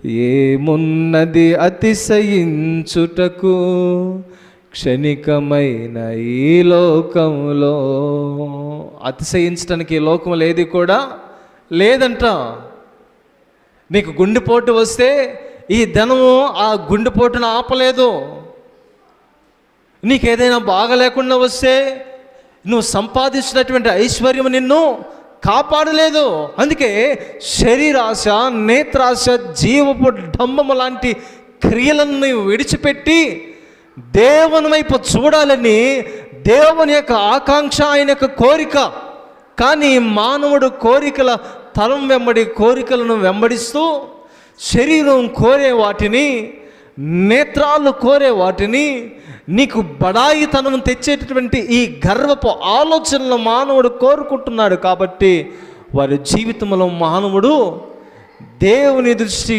ఏమున్నది అతిశయించుటకు క్షణికమైన ఈ లోకంలో. అతిశయించడానికి ఈ లోకంలో ఏది కూడా లేదంట. నీకు గుండెపోటు వస్తే ఈ ధనము ఆ గుండెపోటును ఆపలేదు. నీకేదైనా బాగలేకుండా వస్తే నువ్వు సంపాదించినటువంటి ఐశ్వర్యం నిన్ను కాపాడలేదు. అందుకే శరీరాశ, నేత్రాశ, జీవపు డంబము లాంటి క్రియలను విడిచిపెట్టి దేవుని వైపు చూడాలని దేవుని యొక్క ఆకాంక్ష, ఆయన యొక్క కోరిక. కానీ మానవుడు కోరికల తలం వెంబడి కోరికలను వెంబడిస్తూ శరీరం కోరే వాటిని, నేత్రాలు కోరే వాటిని, నీకు బడాయితనం తెచ్చేటటువంటి ఈ గర్వపు ఆలోచనలు మానవుడు కోరుకుంటున్నాడు. కాబట్టి వారి జీవితంలో మానవుడు దేవుని దృష్టి